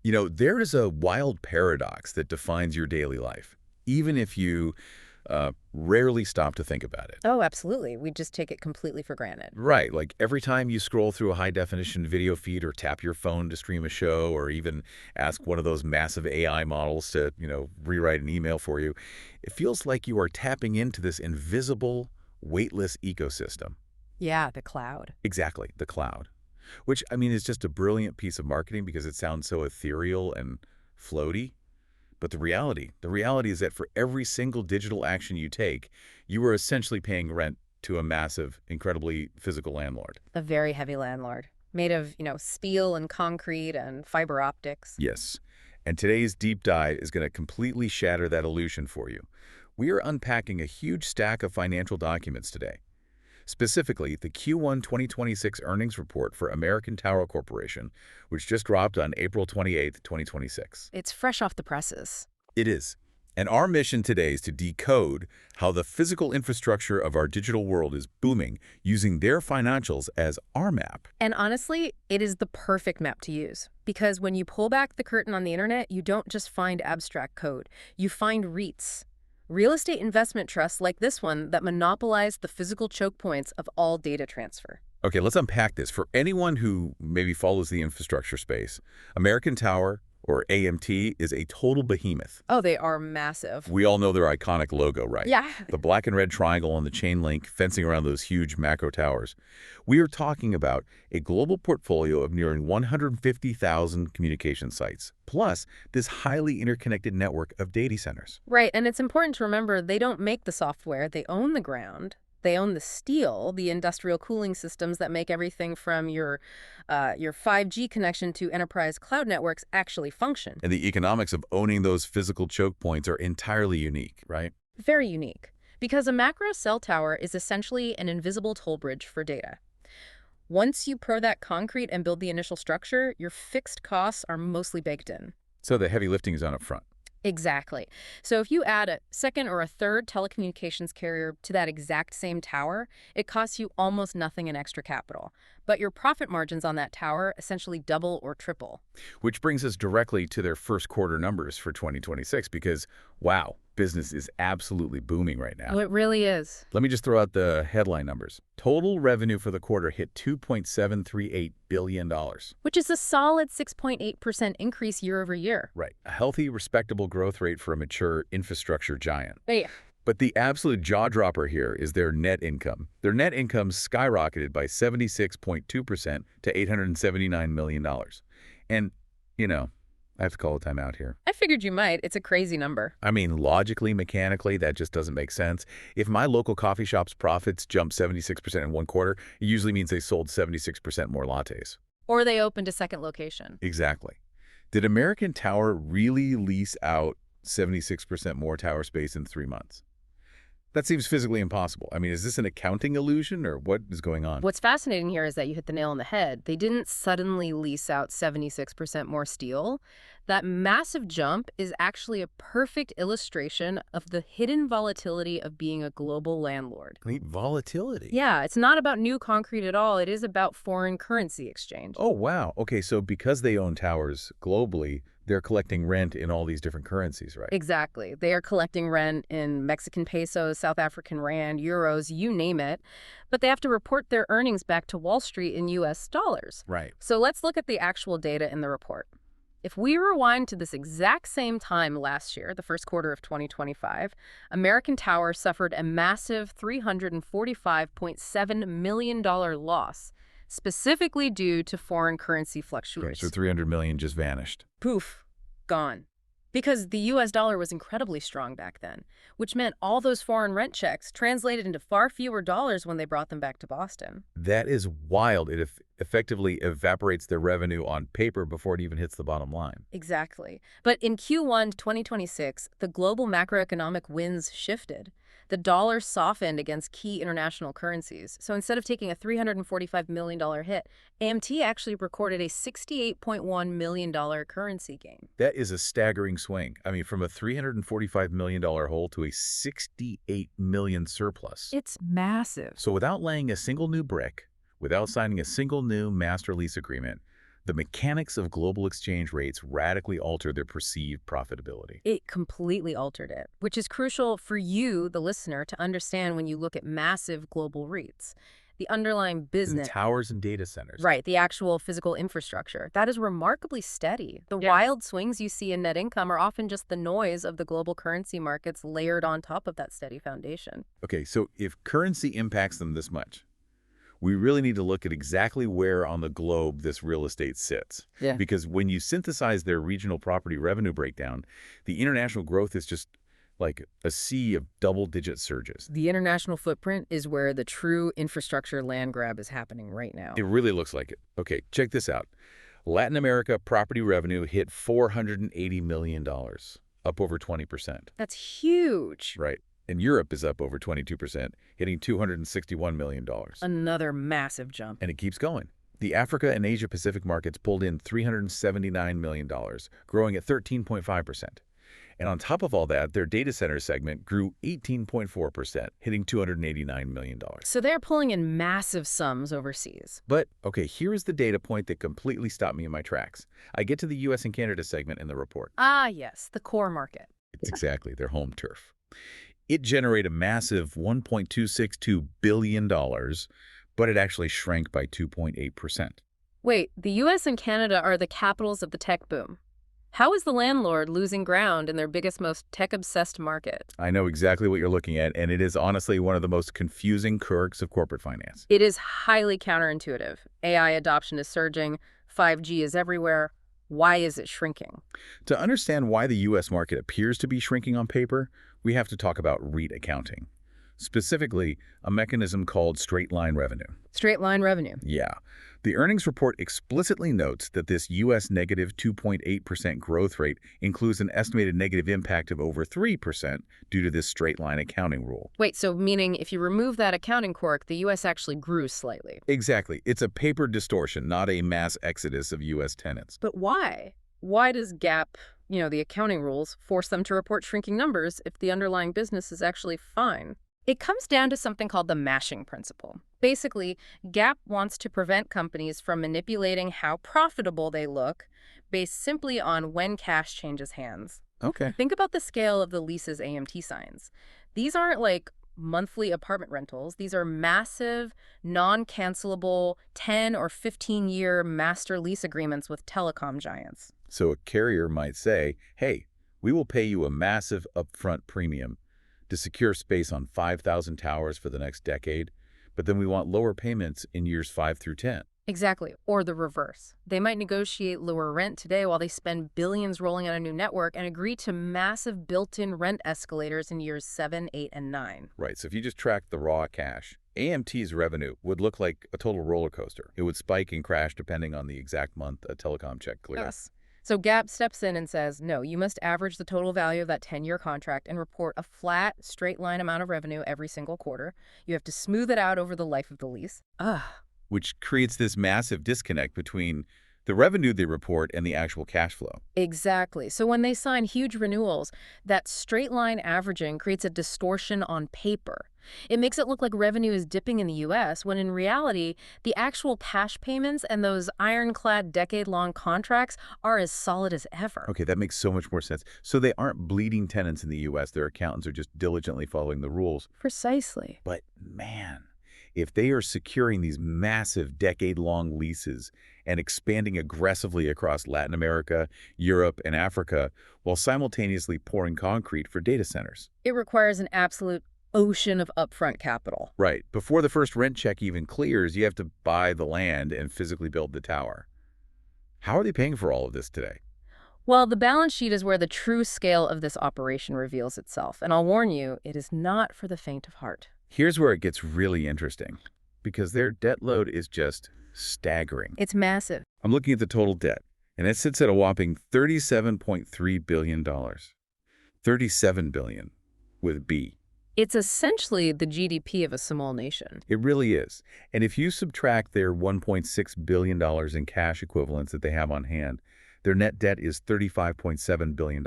There is a wild paradox that defines your daily life, even if you rarely stop to think about it. Oh, absolutely. We just take it completely for granted. Right, like every time you scroll through a high-definition video feed or tap your phone to stream a show or even ask one of those massive AI models to, rewrite an email for you, it feels like you are tapping into this invisible, weightless ecosystem. Yeah, the cloud. Exactly, the cloud. Which, I mean, is just a brilliant piece of marketing because it sounds so ethereal and floaty. But the reality is that for every single digital action you take, you are essentially paying rent to a massive, incredibly physical landlord. A very heavy landlord. Made of, steel and concrete and fiber optics. Yes. And today's deep dive is going to completely shatter that illusion for you. We are unpacking a huge stack of financial documents today. Specifically, the Q1 2026 earnings report for American Tower Corporation, which just dropped on April 28, 2026. It's fresh off the presses. It is. And our mission today is to decode how the physical infrastructure of our digital world is booming using their financials as our map. And honestly, it is the perfect map to use. Because when you pull back the curtain on the internet, you don't just find abstract code. You find REITs. Real estate investment trusts like this one that monopolize the physical choke points of all data transfer. Okay, let's unpack this. For anyone who maybe follows the infrastructure space, American Tower, or AMT, is a total behemoth. Oh, they are massive. We all know their iconic logo, right? Yeah. The black and red triangle on the chain link fencing around those huge macro towers. We are talking about a global portfolio of nearly 150,000 communication sites, plus this highly interconnected network of data centers. Right, and it's important to remember they don't make the software, they own the ground. They own the steel, the industrial cooling systems that make everything from your 5G connection to enterprise cloud networks actually function. And the economics of owning those physical choke points are entirely unique, right? Very unique. Because a macro cell tower is essentially an invisible toll bridge for data. Once you pour that concrete and build the initial structure, your fixed costs are mostly baked in. So the heavy lifting is on up front. Exactly. So if you add a second or a third telecommunications carrier to that exact same tower, it costs you almost nothing in extra capital. But your profit margins on that tower essentially double or triple. Which brings us directly to their first quarter numbers for 2026 because, wow, business is absolutely booming right now. Oh, it really is. Let me just throw out the headline numbers. Total revenue for the quarter hit $2.738 billion. Which is a solid 6.8% increase year over year. Right. A healthy, respectable growth rate for a mature infrastructure giant. Yeah. But the absolute jaw-dropper here is their net income. Their net income skyrocketed by 76.2% to $879 million. And, I have to call a timeout here. I figured you might. It's a crazy number. I mean, logically, mechanically, that just doesn't make sense. If my local coffee shop's profits jump 76% in one quarter, it usually means they sold 76% more lattes. Or they opened a second location. Exactly. Did American Tower really lease out 76% more tower space in 3 months? That seems physically impossible. I mean, is this an accounting illusion or what is going on? What's fascinating here is that you hit the nail on the head. They didn't suddenly lease out 76% more steel. That massive jump is actually a perfect illustration of the hidden volatility of being a global landlord. Neat volatility. Yeah, it's not about new concrete at all. It is about foreign currency exchange. Oh, wow. Okay, so because they own towers globally, they're collecting rent in all these different currencies, right? Exactly. They are collecting rent in Mexican pesos, South African rand, euros, you name it. But they have to report their earnings back to Wall Street in US dollars. Right. So let's look at the actual data in the report. If we rewind to this exact same time last year, the first quarter of 2025, American Tower suffered a massive $345.7 million loss, specifically due to foreign currency Okay, fluctuations. so $300 million just vanished. Poof, gone. Because the US dollar was incredibly strong back then, which meant all those foreign rent checks translated into far fewer dollars when they brought them back to Boston. That is wild. It effectively evaporates their revenue on paper before it even hits the bottom line. Exactly. But in Q1 2026, the global macroeconomic winds shifted. The dollar softened against key international currencies. So instead of taking a $345 million hit, AMT actually recorded a $68.1 million currency gain. That is a staggering swing. I mean, from a $345 million hole to a $68 million surplus. It's massive. So without laying a single new brick, without signing a single new master lease agreement, The mechanics of global exchange rates radically alter their perceived profitability. It completely altered it, which is crucial for you, the listener, to understand when you look at massive global REITs. The underlying The business, towers and data centers. right, the actual physical infrastructure, that is remarkably steady. The Yeah. wild swings you see in net income are often just the noise of the global currency markets layered on top of that steady foundation. Okay, so if currency impacts them this much, we really need to look at exactly where on the globe this real estate sits. Yeah. Because when you synthesize their regional property revenue breakdown, the international growth is just like a sea of double-digit surges. The international footprint is where the true infrastructure land grab is happening right now. It really looks like it. Okay, check this out. Latin America property revenue hit $480 million, up over 20%. That's huge. Right. And Europe is up over 22%, hitting $261 million. Another massive jump. And it keeps going. The Africa and Asia Pacific markets pulled in $379 million, growing at 13.5%. And on top of all that, their data center segment grew 18.4%, hitting $289 million. So they're pulling in massive sums overseas. But, okay, here's the data point that completely stopped me in my tracks. I get to the U.S. and Canada segment in the report. Ah, yes, the core market. It's exactly their home turf. It generated a massive $1.262 billion, but it actually shrank by 2.8%. Wait, the US and Canada are the capitals of the tech boom. How is the landlord losing ground in their biggest, most tech-obsessed market? I know exactly what you're looking at, and it is honestly one of the most confusing quirks of corporate finance. It is highly counterintuitive. AI adoption is surging. 5G is everywhere. Why is it shrinking? To understand why the U.S. market appears to be shrinking on paper, we have to talk about REIT accounting. Specifically, a mechanism called straight-line revenue. Straight-line revenue. Yeah. The earnings report explicitly notes that this U.S. negative 2.8% growth rate includes an estimated negative impact of over 3% due to this straight-line accounting rule. Wait, so meaning if you remove that accounting quirk, the U.S. actually grew slightly. Exactly. It's a paper distortion, not a mass exodus of U.S. tenants. But why? Why does GAAP, the accounting rules, force them to report shrinking numbers if the underlying business is actually fine? It comes down to something called the mashing principle. Basically, GAAP wants to prevent companies from manipulating how profitable they look based simply on when cash changes hands. Okay. Think about the scale of the leases AMT signs. These aren't like monthly apartment rentals. These are massive, non-cancelable 10 or 15-year master lease agreements with telecom giants. So a carrier might say, hey, we will pay you a massive upfront premium to secure space on 5,000 towers for the next decade, but then we want lower payments in years 5 through 10. Exactly. Or the reverse. They might negotiate lower rent today while they spend billions rolling out a new network and agree to massive built-in rent escalators in years 7, 8, and 9. Right, so if you just track the raw cash, AMT's revenue would look like a total roller coaster. It would spike and crash depending on the exact month a telecom check clears. Yes. So GAAP steps in and says, no, you must average the total value of that 10-year contract and report a flat, straight-line amount of revenue every single quarter. You have to smooth it out over the life of the lease. Which creates this massive disconnect between the revenue they report and the actual cash flow. Exactly. So when they sign huge renewals, that straight-line averaging creates a distortion on paper. It makes it look like revenue is dipping in the U.S., when in reality, the actual cash payments and those ironclad decade-long contracts are as solid as ever. Okay, that makes so much more sense. So they aren't bleeding tenants in the U.S. Their accountants are just diligently following the rules. Precisely. But man, if they are securing these massive decade-long leases and expanding aggressively across Latin America, Europe, and Africa, while simultaneously pouring concrete for data centers. It requires an absolute ocean of upfront capital. Right. Before the first rent check even clears, you have to buy the land and physically build the tower. How are they paying for all of this today? Well, the balance sheet is where the true scale of this operation reveals itself. And I'll warn you, it is not for the faint of heart. Here's where it gets really interesting, because their debt load is just staggering. It's massive. I'm looking at the total debt, and it sits at a whopping $37.3 billion. $37 billion with B. It's essentially the GDP of a small nation. It really is. And if you subtract their $1.6 billion in cash equivalents that they have on hand, their net debt is $35.7 billion,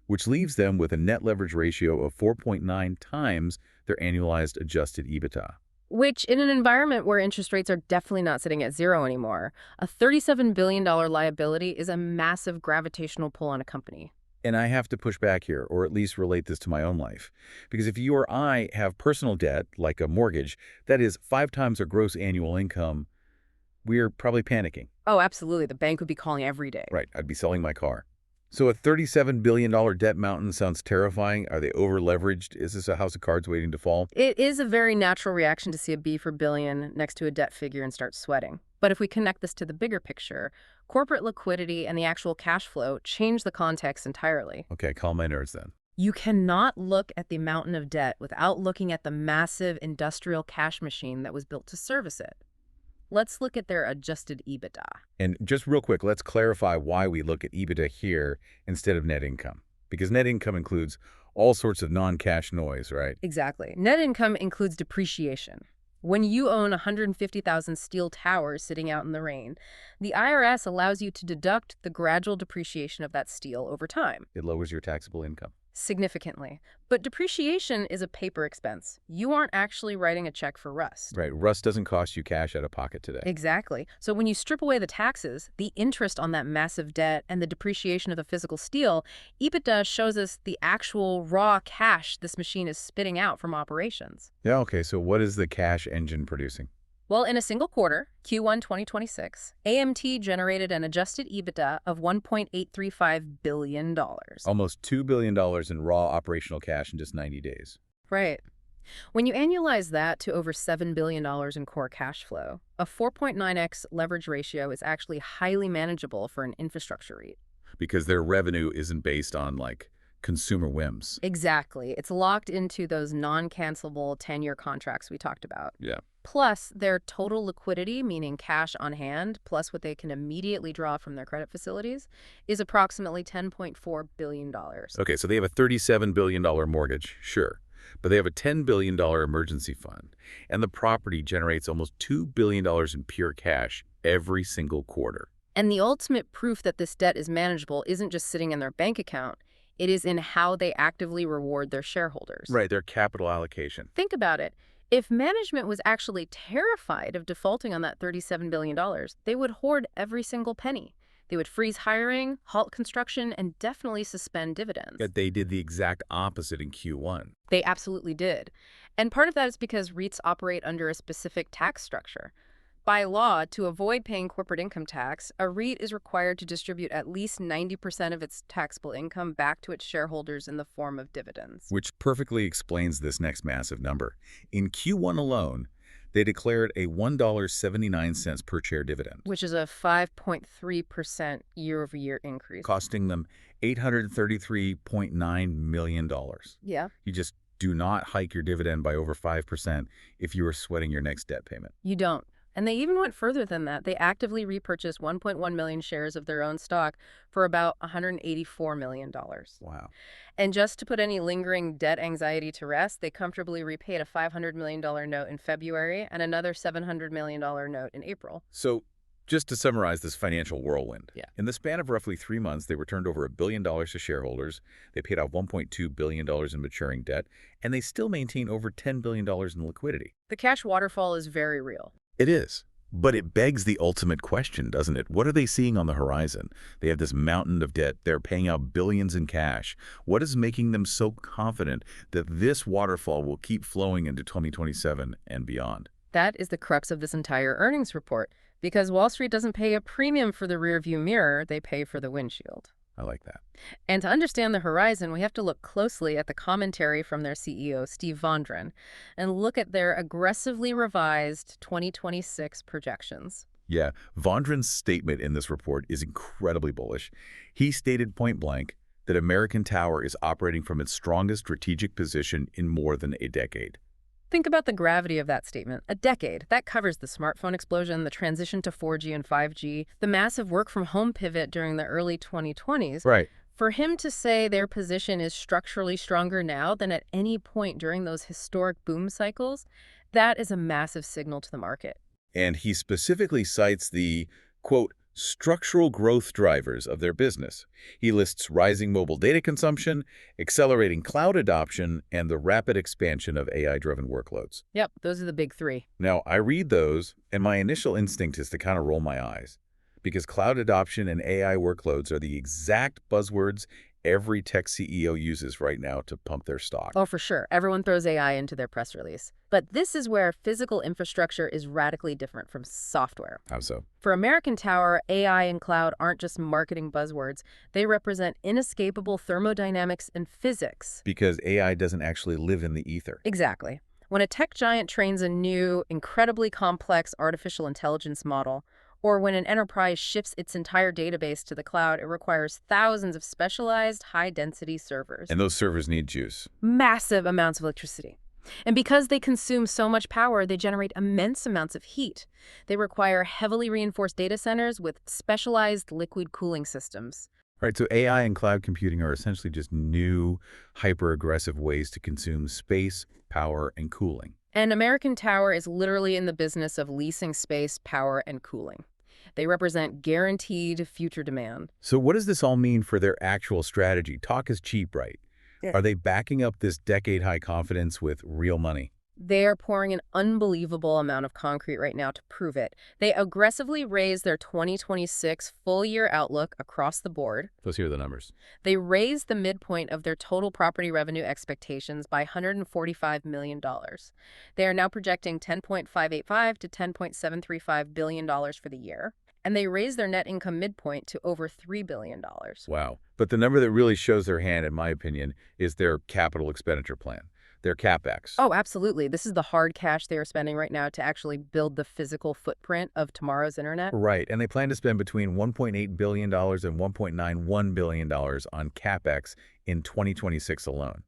which leaves them with a net leverage ratio of 4.9 times their annualized adjusted EBITDA. which in an environment where interest rates are definitely not sitting at zero anymore, a $37 billion liability is a massive gravitational pull on a company. And I have to push back here, or at least relate this to my own life. Because if you or I have personal debt, like a mortgage, that is 5 times our gross annual income, we're probably panicking. Oh, absolutely. The bank would be calling every day. Right, I'd be selling my car. So a $37 billion debt mountain sounds terrifying. Are they over-leveraged? Is this a house of cards waiting to fall? It is a very natural reaction to see a B for billion next to a debt figure and start sweating. But if we connect this to the bigger picture, corporate liquidity and the actual cash flow change the context entirely. Okay, call my nerds then. You cannot look at the mountain of debt without looking at the massive industrial cash machine that was built to service it. Let's look at their adjusted EBITDA. And just real quick, let's clarify why we look at EBITDA here instead of net income. Because net income includes all sorts of non-cash noise, right? Exactly. Net income includes depreciation. When you own 150,000 steel towers sitting out in the rain, the IRS allows you to deduct the gradual depreciation of that steel over time. It lowers your taxable income. Significantly. But depreciation is a paper expense. You aren't actually writing a check for rust. Right, rust doesn't cost you cash out of pocket today. Exactly. So when you strip away the taxes, the interest on that massive debt, and the depreciation of the physical steel, EBITDA shows us the actual raw cash this machine is spitting out from operations. Yeah, okay, so what is the cash engine producing? Well, in a single quarter, Q1 2026, AMT generated an adjusted EBITDA of $1.835 billion. Almost $2 billion in raw operational cash in just 90 days. Right. When you annualize that to over $7 billion in core cash flow, a 4.9x leverage ratio is actually highly manageable for an infrastructure REIT. Because their revenue isn't based on, like, consumer whims. Exactly. It's locked into those non-cancelable 10-year contracts we talked about. Yeah. Plus, their total liquidity, meaning cash on hand, plus what they can immediately draw from their credit facilities, is approximately $10.4 billion. Okay, so they have a $37 billion mortgage, sure. But they have a $10 billion emergency fund. And the property generates almost $2 billion in pure cash every single quarter. And the ultimate proof that this debt is manageable isn't just sitting in their bank account. It is in how they actively reward their shareholders. Right, their capital allocation. Think about it. If management was actually terrified of defaulting on that $37 billion, they would hoard every single penny. They would freeze hiring, halt construction, and definitely suspend dividends. Yet they did the exact opposite in Q1. They absolutely did. And part of that is because REITs operate under a specific tax structure. By law, to avoid paying corporate income tax, a REIT is required to distribute at least 90% of its taxable income back to its shareholders in the form of dividends. Which perfectly explains this next massive number. In Q1 alone, they declared a $1.79 per share dividend, which is a 5.3% year-over-year increase. Costing them $833.9 million. Yeah. You just do not hike your dividend by over 5% if you are sweating your next debt payment. You don't. And they even went further than that. They actively repurchased 1.1 million shares of their own stock for about $184 million. Wow. And just to put any lingering debt anxiety to rest, they comfortably repaid a $500 million note in February and another $700 million note in April. So just to summarize this financial whirlwind, Yeah. In the span of roughly 3 months, they returned over $1 billion to shareholders, they paid out $1.2 billion in maturing debt, and they still maintain over $10 billion in liquidity. The cash waterfall is very real. It is. But it begs the ultimate question, doesn't it? What are they seeing on the horizon? They have this mountain of debt. They're paying out billions in cash. What is making them so confident that this waterfall will keep flowing into 2027 and beyond? That is the crux of this entire earnings report. Because Wall Street doesn't pay a premium for the rearview mirror, they pay for the windshield. I like that. And to understand the horizon, we have to look closely at the commentary from their CEO, Steve Vondran, and look at their aggressively revised 2026 projections. Yeah, Vondran's statement in this report is incredibly bullish. He stated point blank that American Tower is operating from its strongest strategic position in more than a decade. Think about the gravity of that statement. A decade. That covers the smartphone explosion, the transition to 4G and 5G, the massive work-from-home pivot during the early 2020s. Right. For him to say their position is structurally stronger now than at any point during those historic boom cycles, that is a massive signal to the market. And he specifically cites the, quote, structural growth drivers of their business. He lists rising mobile data consumption, accelerating cloud adoption, and the rapid expansion of AI-driven workloads. Yep, those are the big three. Now, I read those, and my initial instinct is to kind of roll my eyes, because cloud adoption and AI workloads are the exact buzzwords every tech CEO uses right now to pump their stock. Oh, for sure. Everyone throws AI into their press release. But this is where physical infrastructure is radically different from software. How so? For American Tower, AI and cloud aren't just marketing buzzwords. They represent inescapable thermodynamics and physics. Because AI doesn't actually live in the ether. Exactly. When a tech giant trains a new, incredibly complex artificial intelligence model, or when an enterprise shifts its entire database to the cloud, it requires thousands of specialized, high-density servers. And those servers need juice. Massive amounts of electricity. And because they consume so much power, they generate immense amounts of heat. They require heavily reinforced data centers with specialized liquid cooling systems. Right, so AI and cloud computing are essentially just new, hyper-aggressive ways to consume space, power, and cooling. And American Tower is literally in the business of leasing space, power, and cooling. They represent guaranteed future demand. So what does this all mean for their actual strategy? Talk is cheap, right? Yeah. Are they backing up this decade-high confidence with real money? They are pouring an unbelievable amount of concrete right now to prove it. They aggressively raised their 2026 full-year outlook across the board. Let's hear the numbers. They raised the midpoint of their total property revenue expectations by $145 million. They are now projecting $10.585 to $10.735 billion for the year. And they raised their net income midpoint to over $3 billion. Wow. But the number that really shows their hand, in my opinion, is their capital expenditure plan, their CapEx. Oh, absolutely. This is the hard cash they are spending right now to actually build the physical footprint of tomorrow's internet. Right, and they plan to spend between $1.8 billion and $1.91 billion on CapEx in 2026 alone.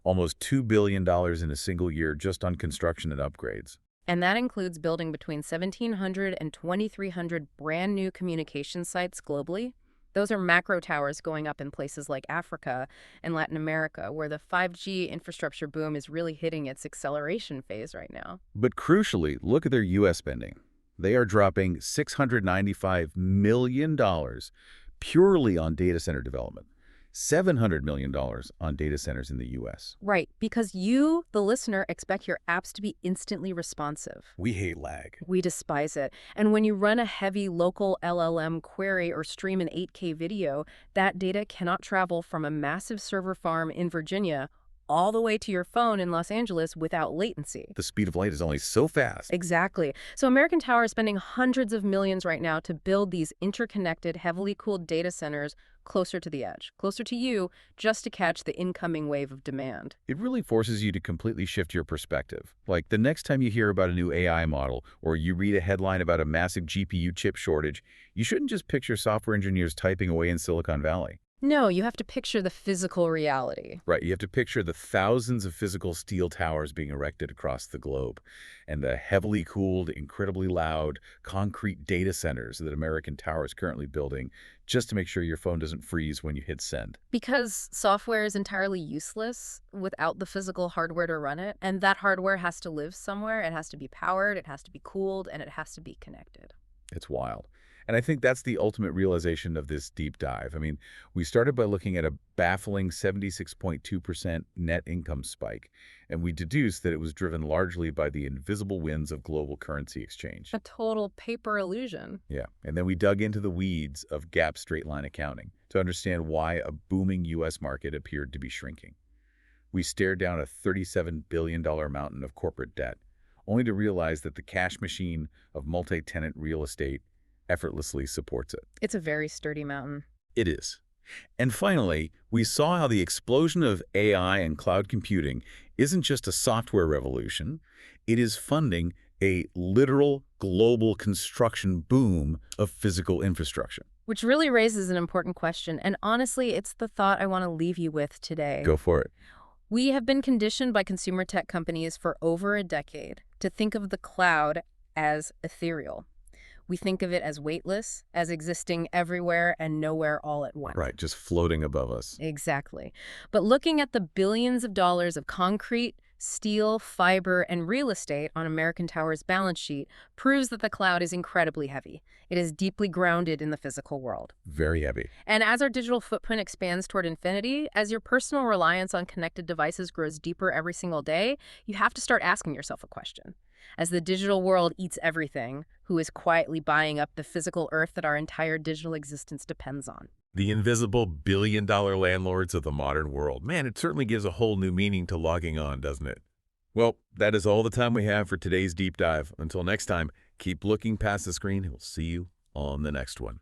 Almost $2 billion in a single year just on construction and upgrades. And that includes building between 1,700 and 2,300 brand new communication sites globally. Those are macro towers going up in places like Africa and Latin America, where the 5G infrastructure boom is really hitting its acceleration phase right now. But crucially, look at their U.S. spending. They are dropping $695 million purely on data center development. $700 million on data centers in the U.S. Right, because you, the listener, expect your apps to be instantly responsive. We hate lag. We despise it. And when you run a heavy local LLM query or stream an 8K video, that data cannot travel from a massive server farm in Virginia all the way to your phone in Los Angeles without latency. The speed of light is only so fast. Exactly. So American Tower is spending hundreds of millions right now to build these interconnected, heavily cooled data centers closer to the edge, closer to you, just to catch the incoming wave of demand. It really forces you to completely shift your perspective. Like the next time you hear about a new AI model or you read a headline about a massive GPU chip shortage, you shouldn't just picture software engineers typing away in Silicon Valley. No, you have to picture the physical reality. Right, you have to picture the thousands of physical steel towers being erected across the globe and the heavily cooled, incredibly loud, concrete data centers that American Tower is currently building just to make sure your phone doesn't freeze when you hit send. Because software is entirely useless without the physical hardware to run it, and that hardware has to live somewhere. It has to be powered, it has to be cooled, and it has to be connected. It's wild. And I think that's the ultimate realization of this deep dive. I mean, we started by looking at a baffling 76.2% net income spike, and we deduced that it was driven largely by the invisible winds of global currency exchange. A total paper illusion. Yeah, and then we dug into the weeds of GAAP straight-line accounting to understand why a booming U.S. market appeared to be shrinking. We stared down a $37 billion mountain of corporate debt, only to realize that the cash machine of multi-tenant real estate effortlessly supports it. It's a very sturdy mountain. It is. And finally, we saw how the explosion of AI and cloud computing isn't just a software revolution, it is funding a literal global construction boom of physical infrastructure. Which really raises an important question, and honestly, it's the thought I want to leave you with today. Go for it. We have been conditioned by consumer tech companies for over a decade to think of the cloud as ethereal. We think of it as weightless, as existing everywhere and nowhere all at once. Right, just floating above us. Exactly. But looking at the billions of dollars of concrete, Steel, fiber, and real estate on American Tower's balance sheet proves that the cloud is incredibly heavy. It is deeply grounded in the physical world. Very heavy. And as our digital footprint expands toward infinity, as your personal reliance on connected devices grows deeper every single day, you have to start asking yourself a question. As the digital world eats everything, who is quietly buying up the physical earth that our entire digital existence depends on? The invisible billion-dollar landlords of the modern world. Man, it certainly gives a whole new meaning to logging on, doesn't it? Well, that is all the time we have for today's deep dive. Until next time, keep looking past the screen. We'll see you on the next one.